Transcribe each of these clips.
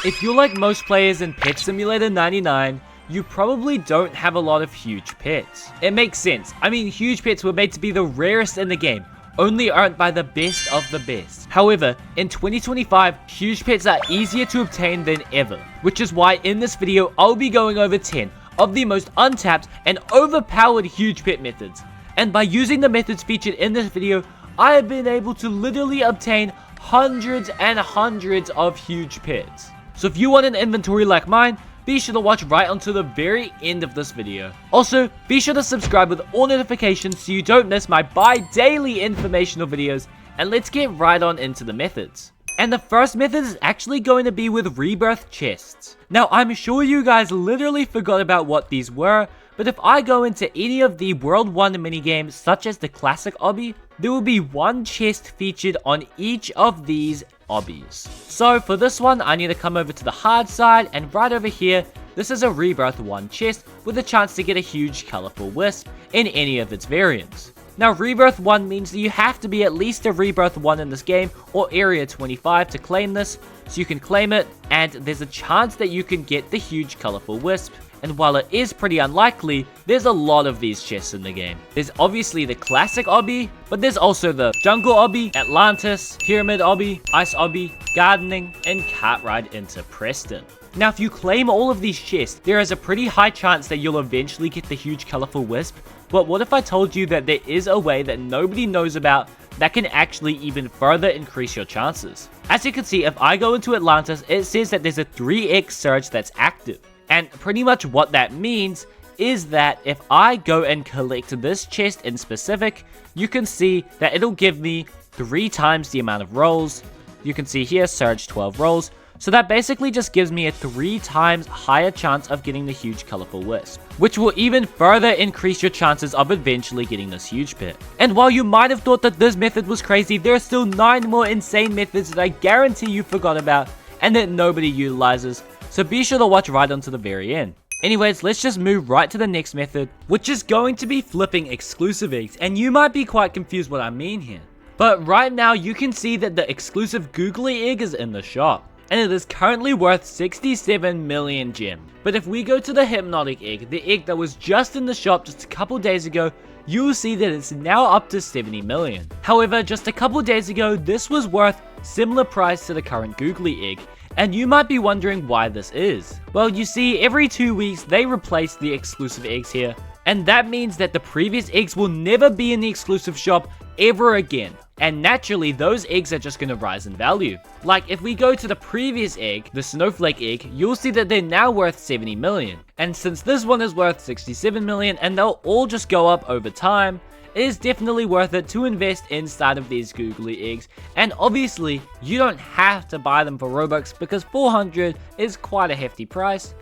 If you're like most players in Pet Simulator 99, you probably don't have a lot of huge pets. It makes sense. I mean, huge pets were made to be the rarest in the game, only earned by the best of the best. However, in 2025, huge pets are easier to obtain than ever, which is why in this video, I'll be going over 10 of the most untapped and overpowered huge pet methods. And by using the methods featured in this video, I have been able to literally obtain hundreds and hundreds of huge pets. So if you want an inventory like mine, be sure to watch right until the very end of this video. Also, be sure to subscribe with all notifications so you don't miss my bi-daily informational videos, and let's get right on into the methods. And the first method is actually going to be with Rebirth Chests. Now, I'm sure you guys literally forgot about what these were, but if I go into any of the World 1 minigames, such as the Classic Obby, there will be one chest featured on each of these obbies. So for this one, I need to come over to the hard side, and right over here, this is a Rebirth 1 chest with a chance to get a huge colorful wisp in any of its variants. Now, Rebirth 1 means that you have to be at least a Rebirth 1 in this game, or Area 25 to claim this, so you can claim it, and there's a chance that you can get the huge colorful wisp. And while it is pretty unlikely, there's a lot of these chests in the game. There's obviously the Classic Obby, but there's also the Jungle Obby, Atlantis, Pyramid Obby, Ice Obby, Gardening, and Cart Ride into Preston. Now, if you claim all of these chests, there is a pretty high chance that you'll eventually get the huge colorful wisp. But what if I told you that there is a way that nobody knows about that can actually even further increase your chances? As you can see, if I go into Atlantis, it says that there's a 3x surge that's active. And pretty much what that means is that if I go and collect this chest in specific, you can see that it'll give me 3 times the amount of rolls. You can see here, surge 12 rolls. So that basically just gives me a 3 times higher chance of getting the huge colorful wisp, which will even further increase your chances of eventually getting this huge pet. And while you might have thought that this method was crazy, there are still 9 more insane methods that I guarantee you forgot about and that nobody utilizes. So be sure to watch right onto the very end. Anyways, let's just move right to the next method, which is going to be flipping exclusive eggs, and you might be quite confused what I mean here. But right now you can see that the exclusive googly egg is in the shop, and it is currently worth 67 million gems. But if we go to the hypnotic egg, the egg that was just in the shop just a couple days ago, you will see that it's now up to 70 million. However, just a couple days ago, this was worth similar price to the current googly egg. And you might be wondering why this is. Well, you see, every 2 weeks they replace the exclusive eggs here, and that means that the previous eggs will never be in the exclusive shop ever again. And naturally, those eggs are just going to rise in value. Like, if we go to the previous egg, the snowflake egg, you'll see that they're now worth 70 million. And since this one is worth 67 million, and they'll all just go up over time, it is definitely worth it to invest inside of these googly eggs. And obviously, you don't have to buy them for Robux because 400 is quite a hefty price.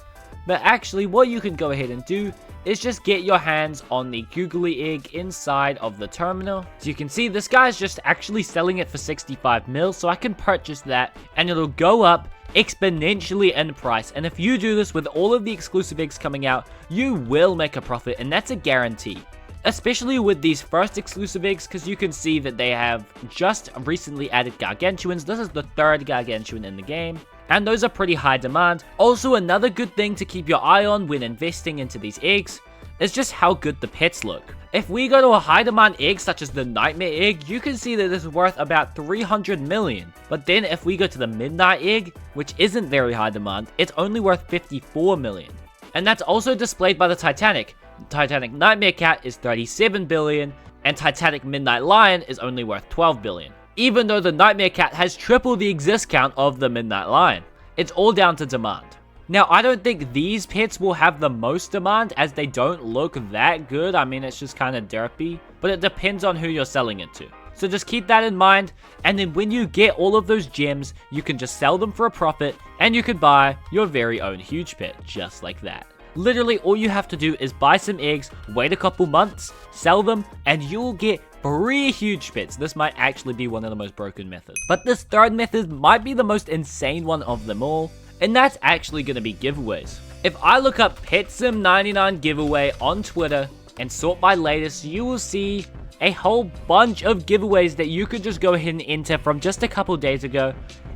But actually, what you can go ahead and do is just get your hands on the googly egg inside of the terminal. So you can see this guy's just actually selling it for 65 mil, so I can purchase that and it'll go up exponentially in price. And if you do this with all of the exclusive eggs coming out, you will make a profit, and that's a guarantee. Especially with these first exclusive eggs, because you can see that they have just recently added gargantuans. This is the 3rd gargantuan in the game, and those are pretty high demand. Also, another good thing to keep your eye on when investing into these eggs is just how good the pets look. If we go to a high demand egg such as the nightmare egg, you can see that this is worth about 300 million. But then if we go to the midnight egg, which isn't very high demand, it's only worth 54 million. And that's also displayed by the Titanic. Titanic Nightmare Cat is 37 billion, and Titanic Midnight Lion is only worth 12 billion. Even though the Nightmare Cat has triple the exist count of the Midnight Lion. It's all down to demand. Now, I don't think these pets will have the most demand as they don't look that good. I mean, it's just kind of derpy, but it depends on who you're selling it to. So just keep that in mind, and then when you get all of those gems, you can just sell them for a profit, and you could buy your very own huge pet, just like that. Literally, all you have to do is buy some eggs, wait a couple months, sell them, and you'll get 3 huge pets. This might actually be one of the most broken methods. But this 3rd method might be the most insane one of them all, and that's actually going to be giveaways. If I look up PetSim99 giveaway on Twitter and sort by latest, you will see a whole bunch of giveaways that you could just go ahead and enter from just a couple days ago.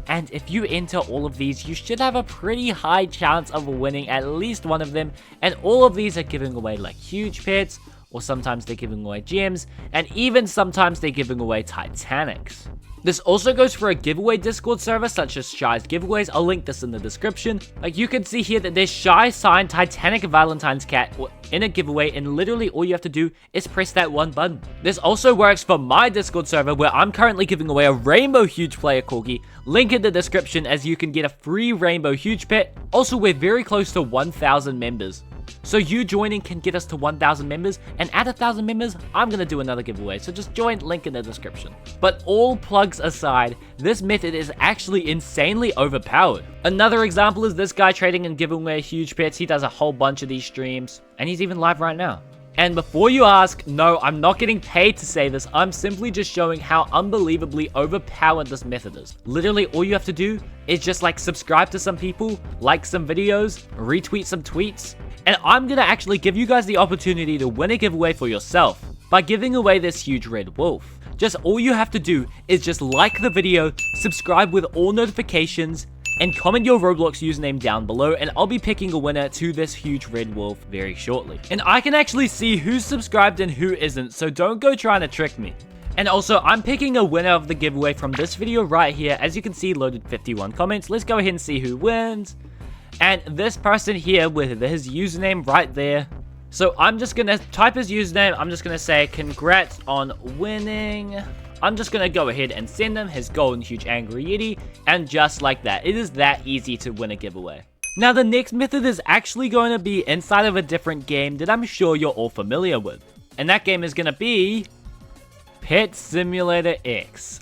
And if you enter all of these, you should have a pretty high chance of winning at least one of them. And all of these are giving away like huge pets, or sometimes they're giving away gems, and even sometimes they're giving away Titanics. This also goes for a giveaway Discord server such as Shy's giveaways. I'll link this in the description. Like you can see here that there's Shy signed Titanic Valentine's cat in a giveaway, and literally all you have to do is press that one button. This also works for my Discord server where I'm currently giving away a Rainbow Huge Player Corgi. Link in the description as you can get a free Rainbow Huge pet. Also, we're very close to 1,000 members. So you joining can get us to 1,000 members, and at 1,000 members, I'm going to do another giveaway, so just join, link in the description. But all plugs aside, this method is actually insanely overpowered. Another example is this guy trading and giving away huge pets. He does a whole bunch of these streams, and he's even live right now. And before you ask, no, I'm not getting paid to say this, I'm simply just showing how unbelievably overpowered this method is. Literally, all you have to do is just like subscribe to some people, like some videos, retweet some tweets, and I'm gonna actually give you guys the opportunity to win a giveaway for yourself by giving away this huge red wolf. Just all you have to do is just like the video, subscribe with all notifications, and comment your Roblox username down below, and I'll be picking a winner to this huge red wolf very shortly. And I can actually see who's subscribed and who isn't, so don't go trying to trick me. And also, I'm picking a winner of the giveaway from this video right here. As you can see, loaded 51 comments. Let's go ahead and see who wins. And this person here with his username right there. So I'm just gonna type his username. I'm just gonna say, congrats on winning. I'm just gonna go ahead and send him his golden huge angry yeti, and just like that, it is that easy to win a giveaway. Now the next method is actually going to be inside of a different game that I'm sure you're all familiar with, and that game is gonna be Pet Simulator X.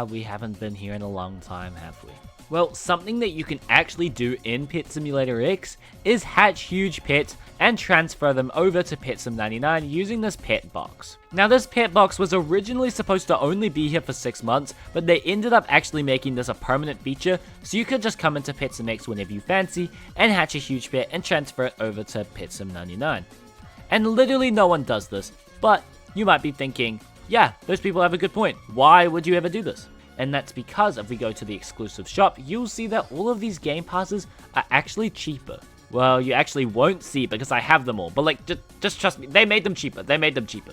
We haven't been here in a long time, have we? Well, something that you can actually do in Pet Simulator X is hatch huge pets and transfer them over to PetSim99 using this pet box. Now this pet box was originally supposed to only be here for 6 months, but they ended up actually making this a permanent feature, so you could just come into PetSim X whenever you fancy and hatch a huge pet and transfer it over to PetSim99. And literally no one does this, but you might be thinking, yeah, those people have a good point, why would you ever do this? And that's because if we go to the exclusive shop, you'll see that all of these game passes are actually cheaper. Well, you actually won't see because I have them all, but like, just trust me, they made them cheaper,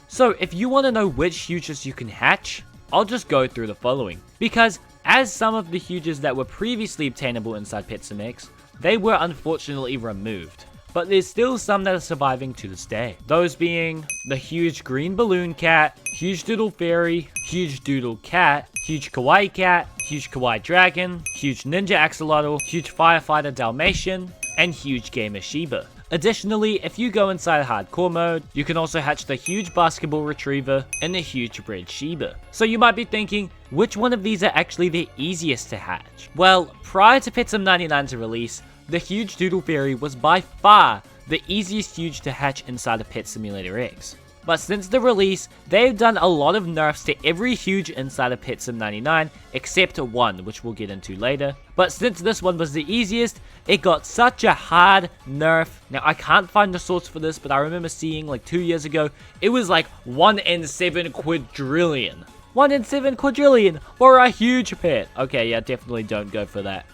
So if you want to know which huges you can hatch, I'll just go through the following. Because as some of the huges that were previously obtainable inside PetSim X, they were unfortunately removed. But there's still some that are surviving to this day. Those being the huge green balloon cat, huge doodle fairy, huge doodle cat, huge kawaii cat, huge kawaii dragon, huge ninja axolotl, huge firefighter dalmatian, and huge gamer Shiba. Additionally, if you go inside hardcore mode, you can also hatch the huge basketball retriever and the huge red Shiba. So you might be thinking, which one of these are actually the easiest to hatch? Well, prior to PetSim99's release, the huge doodle fairy was by far the easiest huge to hatch inside of Pet Simulator X. But since the release, they've done a lot of nerfs to every huge inside of PetSim99, except one, which we'll get into later. But since this one was the easiest, it got such a hard nerf. Now, I can't find the source for this, but I remember seeing like 2 years ago, it was like 1 in 7 quadrillion. 1 in 7 quadrillion for a huge pet. Okay, yeah, definitely don't go for that.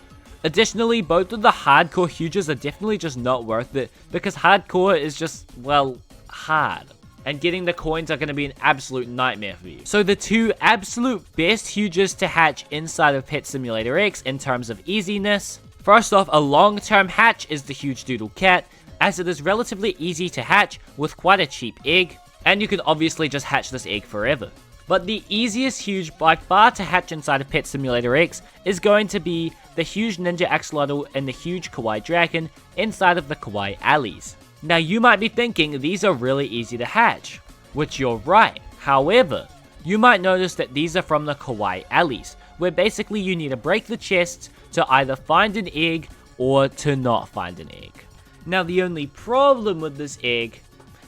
Additionally, both of the hardcore huges are definitely just not worth it, because hardcore is just, well, hard. And getting the coins are going to be an absolute nightmare for you. So the two absolute best huges to hatch inside of Pet Simulator X in terms of easiness. First off, a long-term hatch is the huge doodle cat, as it is relatively easy to hatch with quite a cheap egg, and you can obviously just hatch this egg forever. But the easiest huge by far to hatch inside of Pet Simulator X is going to be the huge ninja axolotl and the huge kawaii dragon inside of the kawaii alleys. Now you might be thinking these are really easy to hatch, which you're right. However, you might notice that these are from the kawaii alleys, where basically you need to break the chests to either find an egg or to not find an egg. Now the only problem with this egg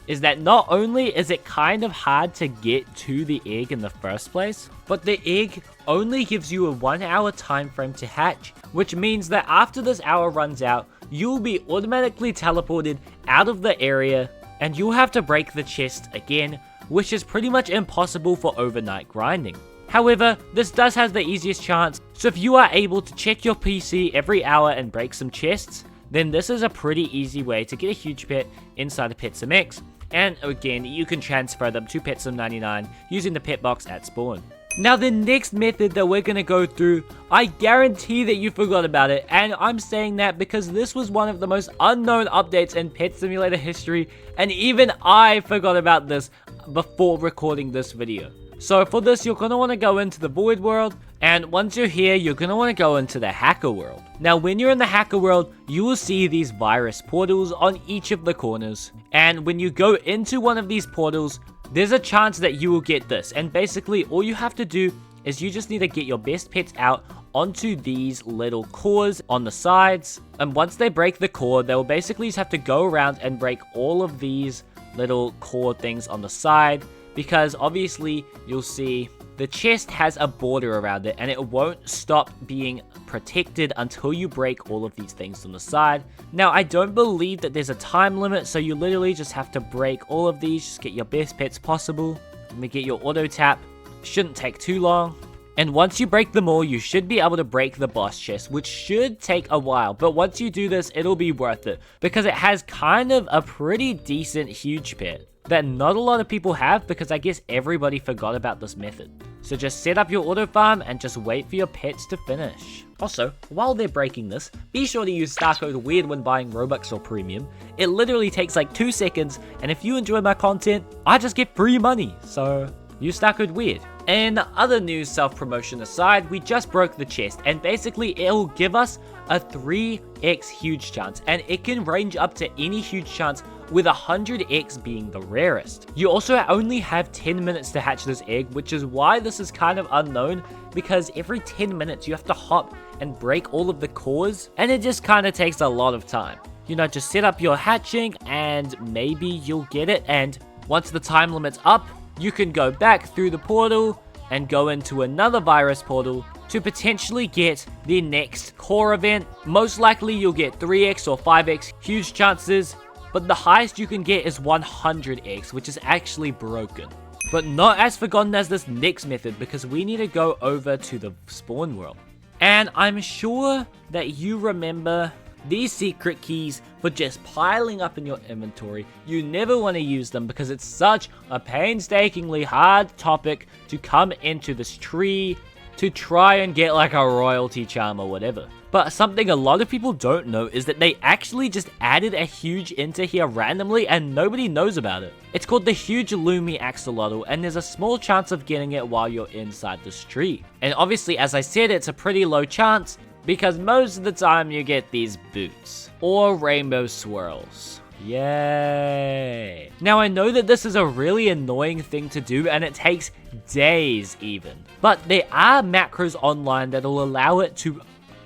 is that not only is it kind of hard to get to the egg in the first place, but the egg only gives you a 1 hour time frame to hatch, which means that after this hour runs out, you'll be automatically teleported out of the area and you'll have to break the chest again, which is pretty much impossible for overnight grinding. However, this does have the easiest chance, so if you are able to check your PC every hour and break some chests, then this is a pretty easy way to get a huge pet inside of Petsim X. And again, you can transfer them to Petsim 99 using the pet box at spawn. Now the next method that we're going to go through, I guarantee that you forgot about it, and I'm saying that because this was one of the most unknown updates in Pet Simulator history, and even I forgot about this before recording this video. So for this, you're going to want to go into the Void world, and once you're here, you're going to want to go into the Hacker world. Now when you're in the Hacker world, you will see these virus portals on each of the corners, and when you go into one of these portals, there's a chance that you will get this, and basically all you have to do is you just need to get your best pets out onto these little cores on the sides, and once they break the core, they will basically just have to go around and break all of these little core things on the side, because obviously you'll see the chest has a border around it and it won't stop being protected until you break all of these things on the side. Now I don't believe that there's a time limit, so you literally just have to break all of these, just get your best pets possible. Let me get your auto tap, shouldn't take too long. And once you break them all, you should be able to break the boss chest, which should take a while, but once you do this, it'll be worth it, because it has kind of a pretty decent huge pet that not a lot of people have, because I guess everybody forgot about this method. So just set up your auto farm and just wait for your pets to finish. Also, while they're breaking this, be sure to use star code WEIRD when buying Robux or Premium. It literally takes like 2 seconds, and if you enjoy my content, I just get free money, so use star code WEIRD. And other news, self-promotion aside, we just broke the chest, and basically it'll give us a 3x huge chance, and it can range up to any huge chance, with 100x being the rarest. You also only have 10 minutes to hatch this egg, which is why this is kind of unknown, because every 10 minutes you have to hop and break all of the cores, and it just kind of takes a lot of time. You know, just set up your hatching and maybe you'll get it, and once the time limit's up, you can go back through the portal and go into another virus portal to potentially get the next core event. Most likely you'll get 3x or 5x huge chances, but the highest you can get is 100x, which is actually broken. But not as forgotten as this next method, because we need to go over to the spawn world. And I'm sure that you remember these secret keys for just piling up in your inventory. You never want to use them because it's such a painstakingly hard topic to come into this tree to try and get like a royalty charm or whatever. But something a lot of people don't know is that they actually just added a huge into here randomly and nobody knows about it. It's called the Huge Lumi Axolotl, and there's a small chance of getting it while you're inside this tree. And obviously, as I said, it's a pretty low chance, because most of the time you get these boots or rainbow swirls. Yay! Now I know that this is a really annoying thing to do and it takes days even, but there are macros online that will allow it to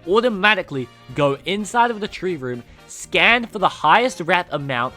automatically go inside of the tree room, scan for the highest wrap amount,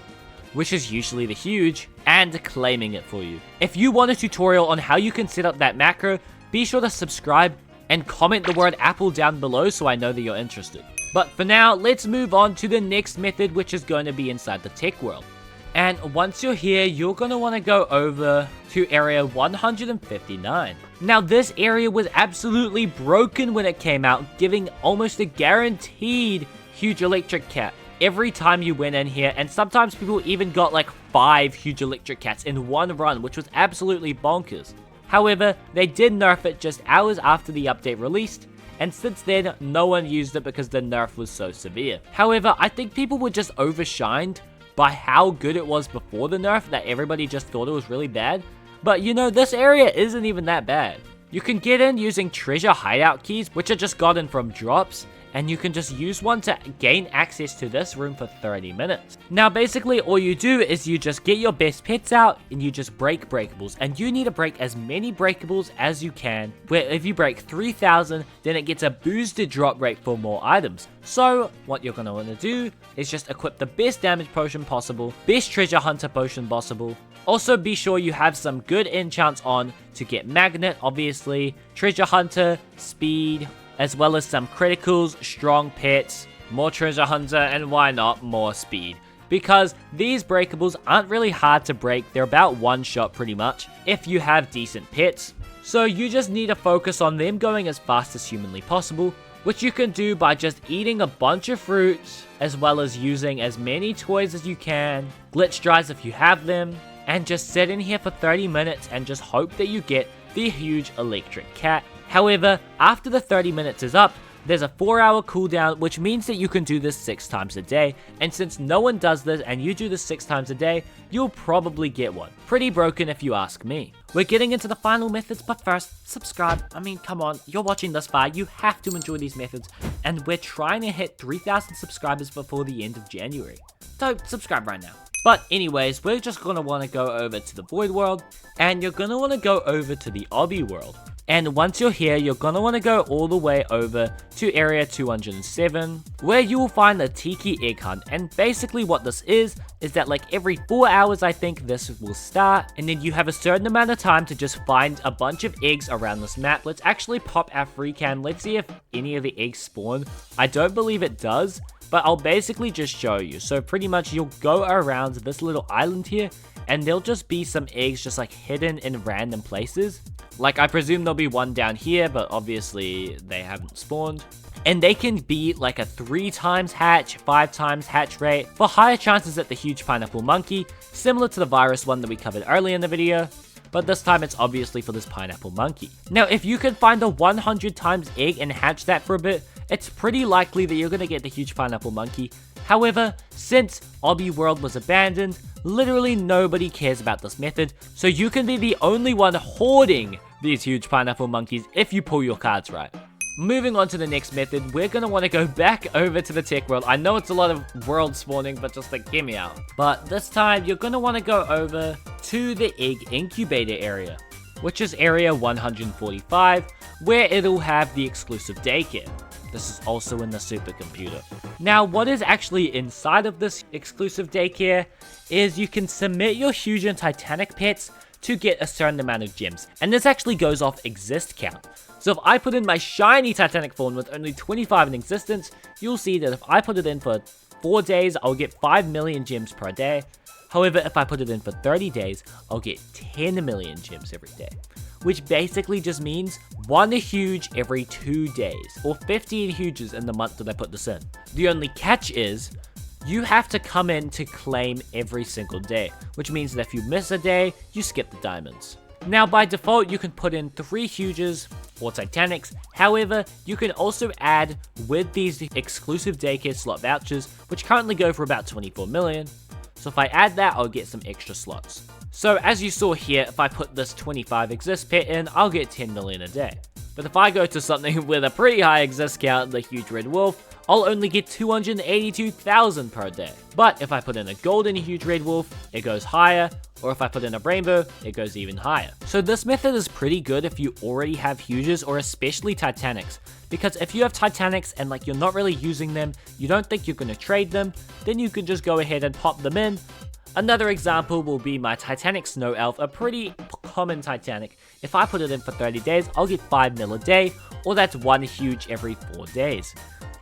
which is usually the huge, and claiming it for you. If you want a tutorial on how you can set up that macro, be sure to subscribe and comment the word apple down below so I know that you're interested. But for now, let's move on to the next method, which is going to be inside the tech world. And once you're here, you're going to want to go over to area 159. Now this area was absolutely broken when it came out, giving almost a guaranteed huge electric cat every time you went in here, and sometimes people even got like 5 huge electric cats in one run, which was absolutely bonkers. However, they did nerf it just hours after the update released, and since then, no one used it because the nerf was so severe. However, I think people were just overshined by how good it was before the nerf that everybody just thought it was really bad. But you know, this area isn't even that bad. You can get in using treasure hideout keys, which are just gotten from drops, and you can just use one to gain access to this room for 30 minutes. Now basically all you do is you just get your best pets out and you just break breakables, and you need to break as many breakables as you can, where if you break 3,000 then it gets a boosted drop rate for more items. So what you're going to want to do is just equip the best damage potion possible, best treasure hunter potion possible. Also be sure you have some good enchants on to get magnet, obviously, treasure hunter, speed, as well as some criticals, strong pets, more treasure hunter, and why not, more speed. because these breakables aren't really hard to break. They're about one shot pretty much if you have decent pets. So you just need to focus on them going as fast as humanly possible, which you can do by just eating a bunch of fruits, as well as using as many toys as you can, glitch drives if you have them, and just sit in here for 30 minutes and just hope that you get the huge electric cat. However, after the 30 minutes is up, there's a 4-hour cooldown, which means that you can do this 6 times a day, and since no one does this and you do this 6 times a day, you'll probably get one. Pretty broken if you ask me. We're getting into the final methods, but first, subscribe. I mean, come on, you're watching this far, you have to enjoy these methods, and we're trying to hit 3,000 subscribers before the end of January. So, subscribe right now. But anyways, we're just gonna wanna go over to the Void World, and you're gonna wanna go over to the Obby World. And once you're here, you're gonna wanna go all the way over to area 207, where you will find the Tiki Egg Hunt. And basically what this is that like every 4 hours I think this will start, and then you have a certain amount of time to just find a bunch of eggs around this map. Let's actually pop our free cam, let's see if any of the eggs spawn. I don't believe it does, but I'll basically just show you. So pretty much you'll go around this little island here, and there'll just be some eggs just like hidden in random places. Like, I presume there'll be one down here, but obviously they haven't spawned. And they can be like a 3 times hatch, 5 times hatch rate, for higher chances at the huge pineapple monkey, similar to the virus one that we covered earlier in the video. But this time it's obviously for this pineapple monkey. Now, if you can find a 100 times egg and hatch that for a bit, it's pretty likely that you're gonna get the huge pineapple monkey. However, since Obby World was abandoned, literally nobody cares about this method, so you can be the only one hoarding these huge pineapple monkeys if you pull your cards right. Moving on to the next method, we're going to want to go back over to the tech world. I know it's a lot of world spawning, but just like, hear me out. But this time, you're going to want to go over to the egg incubator area, which is area 145, where it'll have the exclusive daycare. This is also in the supercomputer. Now, what is actually inside of this exclusive daycare is you can submit your huge and titanic pets to get a certain amount of gems, and this actually goes off exist count. So if I put in my shiny titanic fawn with only 25 in existence, you'll see that if I put it in for 4 days, I'll get 5 million gems per day. However, if I put it in for 30 days, I'll get 10 million gems every day, which basically just means 1 huge every 2 days, or 15 huges in the month that I put this in. The only catch is, you have to come in to claim every single day, which means that if you miss a day, you skip the diamonds. Now, by default, you can put in 3 huges or titanics. However, you can also add with these exclusive daycare slot vouchers, which currently go for about 24 million. So if I add that, I'll get some extra slots. So as you saw here, if I put this 25 exist pet in, I'll get 10 million a day. But if I go to something with a pretty high exist count, the huge red wolf, I'll only get 282,000 per day. But if I put in a golden huge red wolf, it goes higher, or if I put in a rainbow, it goes even higher. So this method is pretty good if you already have huges, or especially titanics, because if you have titanics and like you're not really using them, you don't think you're going to trade them, then you could just go ahead and pop them in. Another example will be my Titanic Snow Elf, a pretty common Titanic. If I put it in for 30 days, I'll get 5 mil a day, or that's 1 huge every 4 days.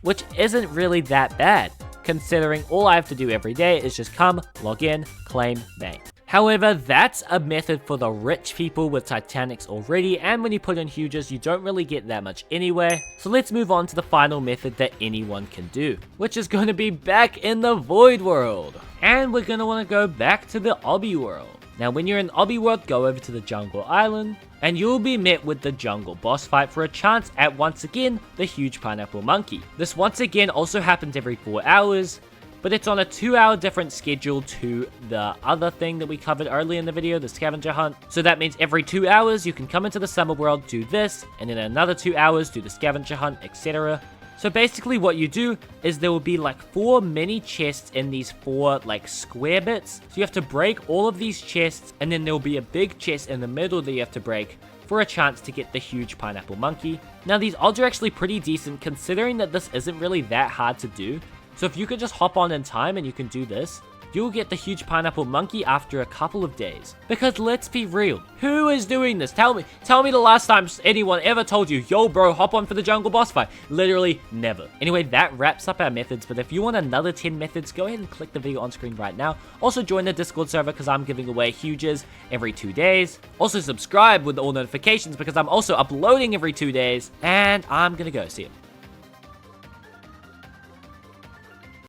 Which isn't really that bad, considering all I have to do every day is just come, log in, claim, bank. However, that's a method for the rich people with Titanics already, and when you put in huges, you don't really get that much anyway. So let's move on to the final method that anyone can do, which is going to be back in the Void World. And we're going to want to go back to the Obby World. Now, when you're in Obby World, go over to the Jungle Island, and you'll be met with the Jungle boss fight for a chance at, once again, the huge pineapple monkey. This once again also happens every 4 hours, but it's on a 2-hour different schedule to the other thing that we covered earlier in the video, the scavenger hunt. So that means every 2 hours, you can come into the summer world, do this, and in another 2 hours, do the scavenger hunt, etc. So basically what you do is there will be like 4 mini chests in these 4 like square bits. So you have to break all of these chests, and then there will be a big chest in the middle that you have to break for a chance to get the huge pineapple monkey. Now these odds are actually pretty decent considering that this isn't really that hard to do. So if you could just hop on in time and you can do this, you'll get the huge pineapple monkey after a couple of days. Because let's be real, who is doing this? Tell me the last time anyone ever told you, yo bro, hop on for the jungle boss fight. Literally never. Anyway, that wraps up our methods, but if you want another 10 methods, go ahead and click the video on screen right now. Also join the Discord server because I'm giving away huges every 2 days. Also subscribe with all notifications because I'm also uploading every 2 days, and I'm gonna go. See you.